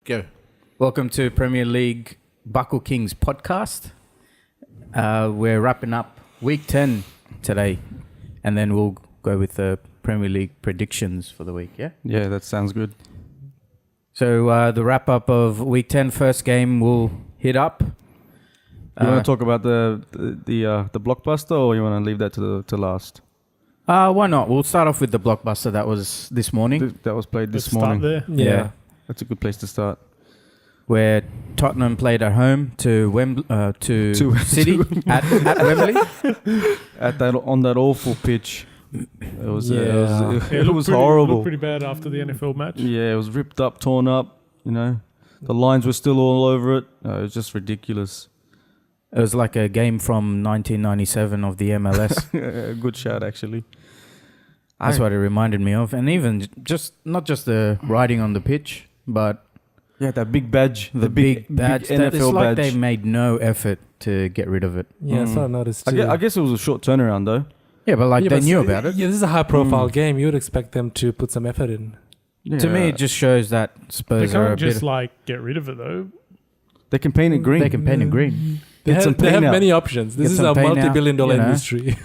Go. Welcome to Premier League Buckle Kings podcast. We're wrapping up week 10 today, and then we'll go with the Premier League predictions for the week, yeah? Yeah, that sounds good. So the wrap-up of week 10, first game we'll hit up. You want to talk about the blockbuster, or you want to leave that to last? Why not? We'll start off with the blockbuster that was this morning. That was played this Let's start morning. there. Yeah. That's a good place to start. Where Tottenham played at home to City at Wembley. On that awful pitch. It was It was horrible. Looked pretty bad after the NFL match. Yeah, it was ripped up, torn up. You know, the lines were still all over it. It was just ridiculous. It was like a game from 1997 of the MLS. Good shout, actually. That's what it reminded me of. And even not just the riding on the pitch, but that big badge. the big badge. Big NFL It's like badge. they made no effort to get rid of it. Yeah, that's what I noticed too. I guess it was a short turnaround, though. Yeah, but they knew about it. Yeah, this is a high-profile game. You would expect them to put some effort in. Yeah. To me, it just shows that They Spurs are a can't bit... just get rid of it though. They can paint it green. They can paint it green. They Get some have, they have paint out. many options. This Get is some a paint out, multi-billion-dollar you know. industry.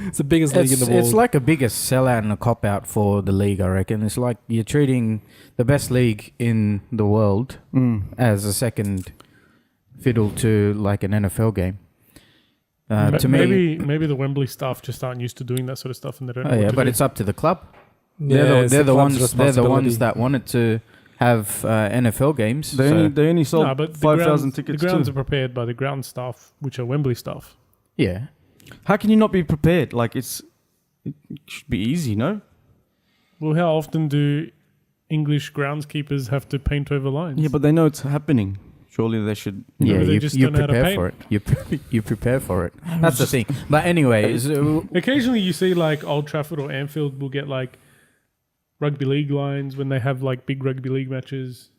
It's the biggest league in the world. It's like a biggest sellout and a cop-out for the league, I reckon. It's like you're treating the best league in the world as a second fiddle to like an NFL game. To me... Maybe the Wembley staff just aren't used to doing that sort of stuff, and they don't know. Oh, yeah, what to but do. it's up to the club. Yeah, They're the ones. club's They're the ones responsibility. that wanted to have NFL games. They only sold No, but 5,000 tickets The grounds too. are prepared by the ground staff, which are Wembley staff. Yeah, How can you not be prepared? It should be easy, no? Well, how often do English groundskeepers have to paint over lines? Yeah, but they know it's happening. Surely they should. yeah. Maybe they You, just you don't know how to prepare paint. for it. You prepare for it. That's the thing. But anyway, Occasionally, you see Old Trafford or Anfield will get rugby league lines when they have big rugby league matches.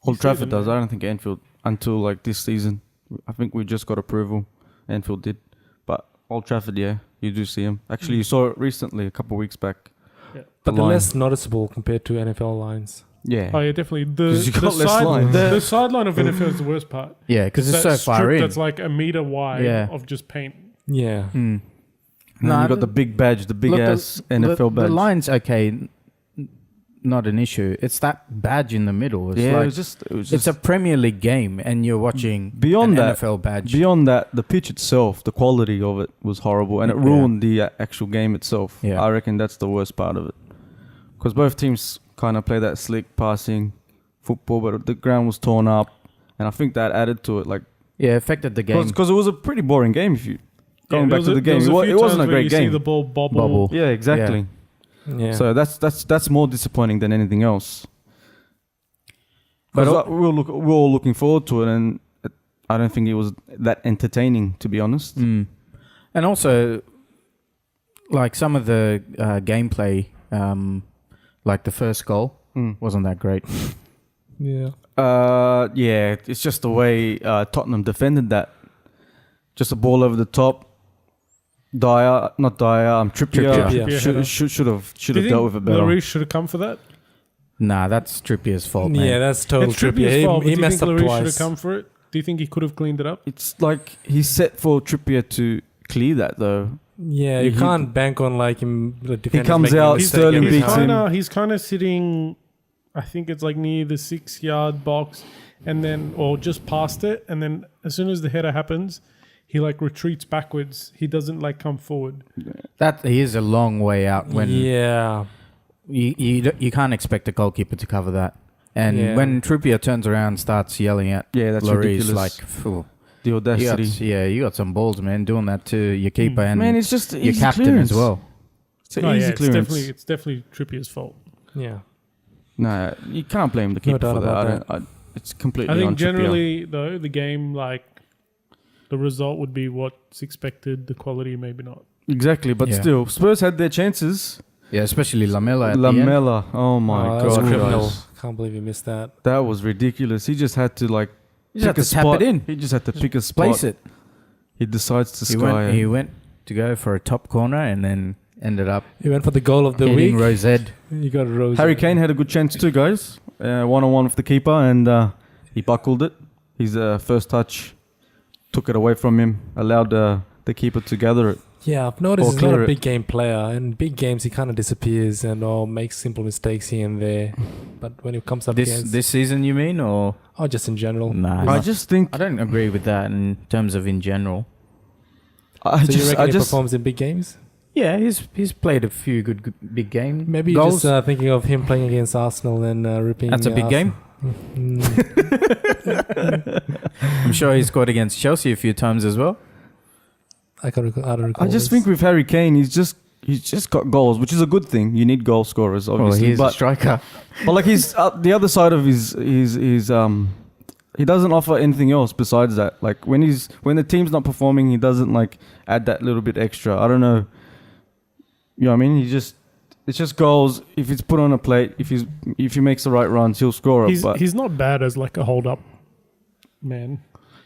Old see Trafford them, does. I don't think Anfield until this season. I think we just got approval. Anfield did, but Old Trafford, yeah, you do see them. Actually, you saw it recently, a couple of weeks back. Yeah. But they're line. less noticeable compared to NFL lines. Yeah. Oh yeah, definitely. 'Cause you got less lines. The sideline of NFL is the worst part. yeah, because it's so That far strip in. That's like a meter wide Yeah. of just paint. Yeah. And then you got the big badge, the big ass NFL badge. The line's okay, not an issue. It's that badge in the middle. It's yeah, like, it was just. it's a Premier League game, and you're watching Beyond an that, NFL badge. Beyond that, the pitch itself, the quality of it was horrible, and it ruined the actual game itself. Yeah. I reckon that's the worst part of it, because both teams kind of play that slick passing football, but the ground was torn up, and I think that added to it. Yeah, affected the game. Because it was a pretty boring game. If you going back to the game, There was a few it wasn't a times where great you see game. the ball bobble. Yeah, exactly. Yeah. So that's more disappointing than anything else. But But we were all looking forward to it, and I don't think it was that entertaining, to be honest. And also, some of the gameplay, the first goal, wasn't that great. yeah. Yeah, it's just the way Tottenham defended that. Just a ball over the top. Trippier. Trippier. Should have Do you dealt with it think better. Lloris should have come for that? Nah, that's Trippier's fault, man. Yeah, that's total It's Trippier's Trippier. fault. But He do you think messed up Lloris should have twice. come for it? Do you think he could have cleaned it up? It's like he's set for Trippier to clear that, though. Yeah, you He- can't bank on him. The defenders comes making a out, mistake Sterling every beats time. him. He's kind of sitting, I think it's near the 6-yard box, or just past it, and then as soon as the header happens, he retreats backwards. He doesn't come forward. That he is a long way out when Yeah. you can't expect a goalkeeper to cover that. And Yeah. when Trippier turns around and starts yelling at That's Lloris, ridiculous. phew, The audacity. you got some balls, man, doing that to your keeper and Man, it's just your easy captain clearance. as well. It's an Oh, easy yeah, clearance. it's definitely Trippier's fault. Yeah. Nah, you can't blame the No keeper doubt for that. about It's completely I think on Trippier. generally, though, the game, the result would be what's expected, the quality maybe not. Exactly, but Yeah. still, Spurs had their chances. Yeah, especially Lamela at the end. Lamela, oh my that was god, criminal. guys. Can't believe you missed that. That was ridiculous. He just had to You just pick have a to tap spot. it in. He just had to pick a spot. Place it. He decides to He sky. went to go for a top corner and then ended up He went for the goal of the hitting week. Rosette. You got Rose. Harry Kane had a good chance too, guys. One-on-one with the keeper, and he buckled it. His first touch took it away from him, allowed the keeper to gather it. Yeah, I've noticed Or he's not clear a it. big game player. In big games, he kind of disappears and makes simple mistakes here and there. But when it comes up against... This season, you mean, or just in general. nah? I just think I don't agree with that in terms of in general. I So you reckon he just performs in big games? Yeah, he's played a few good big games. Maybe you're goals. just thinking of him playing against Arsenal and ripping... That's a big game. Mm. I'm sure he scored against Chelsea a few times as well. I don't recall I just this. think with Harry Kane, he's just got goals, which is a good thing. You need goal scorers, obviously. He's a but striker. like he's the other side of his he doesn't offer anything else besides that. Like when the team's not performing, he doesn't like add that little bit extra. I don't know. You know what I mean? It's just goals. If it's put on a plate, if he makes the right runs, he'll score it. But He's not bad as like a hold up man.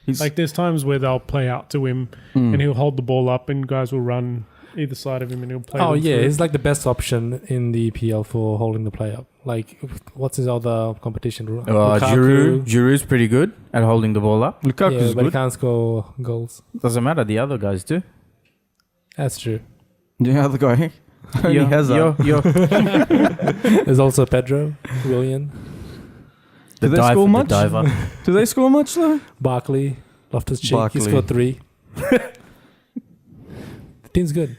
he's Like there's times where they'll play out to him and he'll hold the ball up and guys will run either side of him and he'll play. Oh them yeah, through. he's like the best option in the EPL for holding the play up. Like, what's his other competition? Giroud's pretty good at holding the ball up. Lukaku's but he good. can't score goals. Doesn't matter. The other guys do. That's true. The other guy only has that. There's also Pedro, Willian, Do they score much? The diver. Do they score much though? Barkley, Loftus-Cheek. He Barkley. scored 3. The team's good.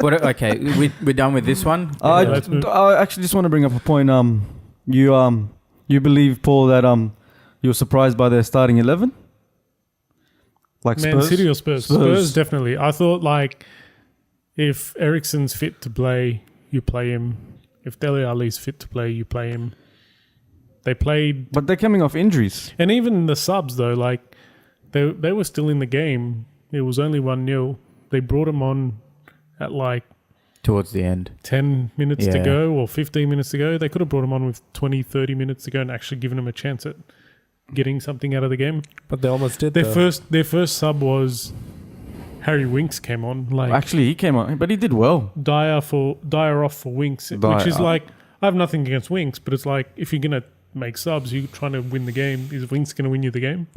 Okay, we're done with this one. I let's move. actually just want to bring up a point. You believe, Paul, that you were surprised by their starting 11? Like Man Spurs? City or Spurs? Spurs. Spurs definitely. I thought like if Eriksen's fit to play, you play him. If Dele Alli's fit to play, you play him. They played, But they're coming off injuries. and even the subs though, like they were still in the game. It was only 1-0. They brought him on at like Towards the end. 10 minutes to Yeah. go or 15 minutes to go. They could have brought him on with 20, 30 minutes to go and actually given him a chance at getting something out of the game. But they almost did. Their though. first sub was Harry Winks came on. Like Actually, he came on, but he did well. Dyer off for Winks, which is like I have nothing against Winks, but it's like if you're gonna make subs, you're trying to win the game. Is Winks gonna win you the game?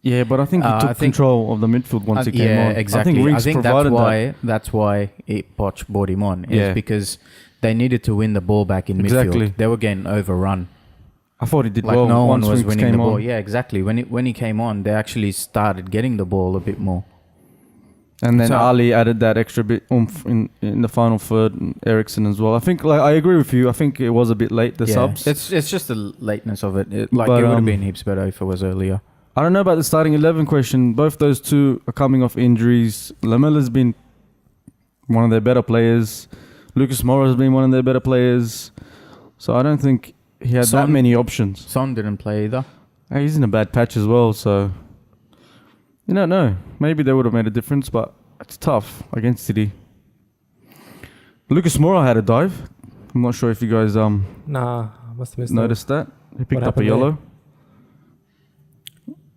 Yeah, but I think he took control of the midfield once he came yeah, on. exactly. I think Winks provided that's why Poch brought him on. Is Yeah. because they needed to win the ball back in Exactly. midfield. They were getting overrun. I thought he did Like well. no one once was Winks winning came the ball. on. Yeah, exactly. When he came on, they actually started getting the ball a bit more. And then So- Ali added that extra bit oomph in the final third, and Eriksen as well. I think, like, I agree with you. I think it was a bit late, the Yeah. subs. It's just the lateness of it. It But, would have been heaps better if it was earlier. I don't know about the starting 11 question. Both those two are coming off injuries. Lamella's been one of their better players. Lucas Moura has been one of their better players. So I don't think he had that Son- many options. Son didn't play either. Hey, he's in a bad patch as well, so you don't know. Maybe they would have made a difference, but it's tough against City. Lucas Moura had a dive. I'm not sure if you guys Nah, I must have missed noticed that. He picked up a happened yellow. that.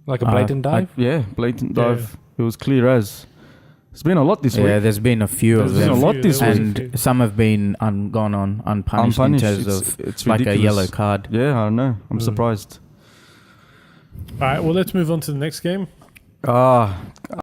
Like a blatant dive. Yeah, blatant Yeah. dive. It was clear as. There's been a lot this Yeah, week. there's been a few There's of been them. a lot this There was a week. few. And some have been gone on unpunished, in terms of It's like ridiculous. a yellow card. Yeah, I know. I'm surprised. All right, well let's move on to the next game. Ah,